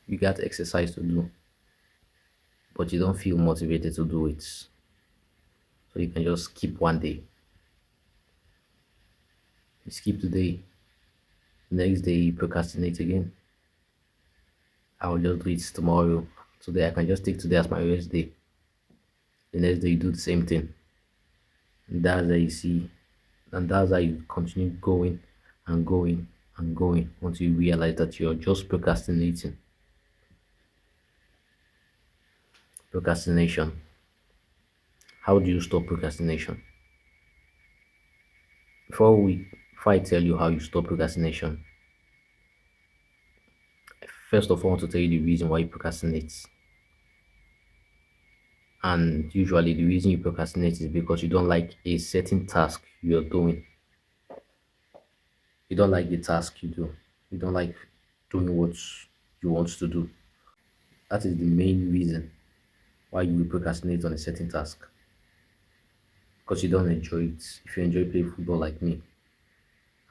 You got exercise to do, but you don't feel motivated to do it. So you can just skip one day. You skip today, the next day you procrastinate again. I will just do it tomorrow. Today I can just take today as my rest day. The next day you do the same thing. And that's how you see, and that's how you continue going and going and going until you realize that you're just procrastinating. Procrastination. How do you stop procrastination? Before I tell you how you stop procrastination, first of all, I want to tell you the reason why you procrastinate. And usually the reason you procrastinate is because you don't like a certain task you're doing. You don't like the task you do. You don't like doing what you want to do. That is the main reason why you will procrastinate on a certain task. Because you don't enjoy it. If you enjoy playing football like me,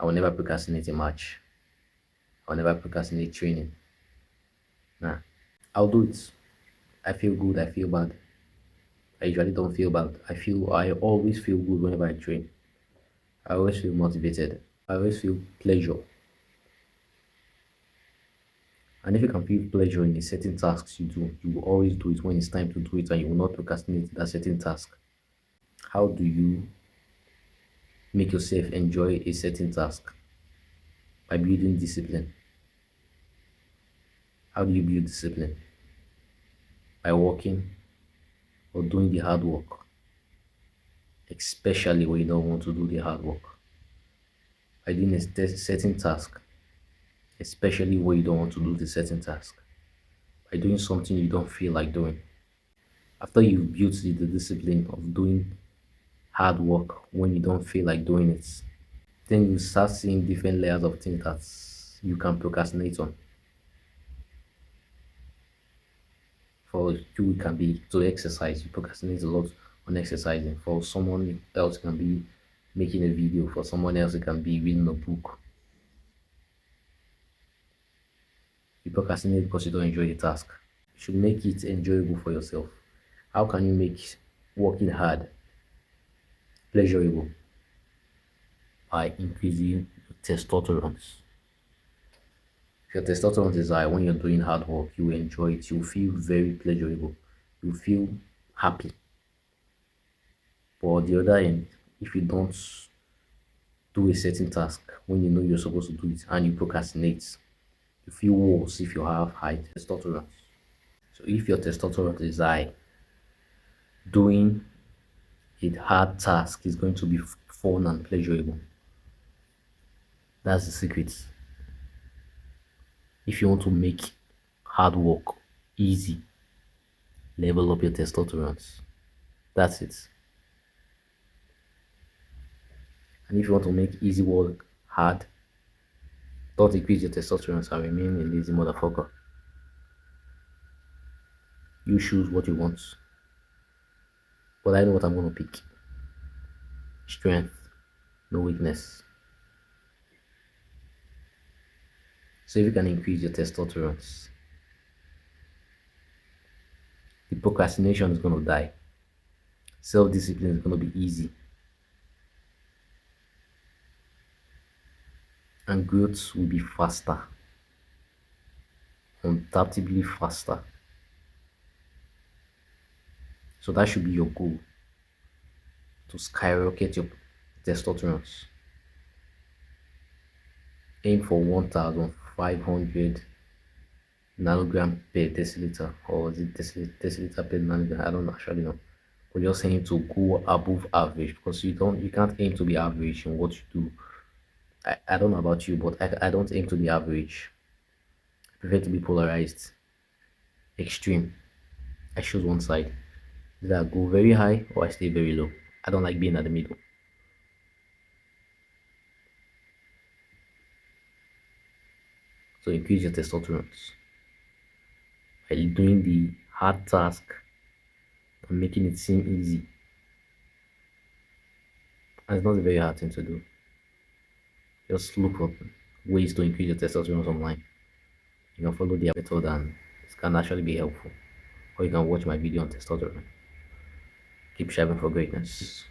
I will never procrastinate a match. I will never procrastinate training. Nah. I'll do it. I feel good, I feel bad. I usually don't feel bad. I always feel good whenever I train. I always feel motivated. I always feel pleasure. And if you can feel pleasure in a certain tasks you do, you will always do it when it's time to do it and you will not procrastinate that certain task. How do you make yourself enjoy a certain task? By building discipline. How do you build discipline? By working or doing the hard work, especially when you don't want to do the hard work. By doing a certain task, especially when you don't want to do the certain task. By doing something you don't feel like doing. After you've built the discipline of doing hard work when you don't feel like doing it, then you start seeing different layers of things that you can procrastinate on. For you, it can be to exercise. You procrastinate a lot on exercising. For someone else, it can be making a video. For someone else, it can be reading a book. You procrastinate because you don't enjoy the task. You should make it enjoyable for yourself. How can you make working hard pleasurable? By increasing testosterone. If your testosterone is high, when you're doing hard work, you will enjoy it. You feel very pleasurable. You feel happy. But on the other end, if you don't do a certain task when you know you're supposed to do it and you procrastinate, you feel worse if you have high testosterone. So if your testosterone is high, doing a hard task is going to be fun and pleasurable. That's the secret. If you want to make hard work easy, level up your testosterone. That's it. And if you want to make easy work hard, don't increase your testosterone and remain a lazy motherfucker. You choose what you want. But I know what I'm gonna pick. Strength, no weakness. So if you can increase your testosterone, the procrastination is gonna die. Self-discipline is gonna be easy. And growth will be faster. Undoubtedly faster. So that should be your goal. To skyrocket your testosterone. Aim for 1,500 nanogram per deciliter, or is it deciliter per nanogram? I don't actually know. But just aim to go above average, because you can't aim to be average in what you do. I don't know about you, but I don't aim to be average. I prefer to be polarized, extreme. I choose one side. Either I go very high or I stay very low. I don't like being at the middle. So increase your testosterone by doing the hard task and making it seem easy. And it's not a very hard thing to do. Just look for ways to increase your testosterone online. You can follow their method and it can actually be helpful. Or you can watch my video on testosterone. Keep striving for greatness.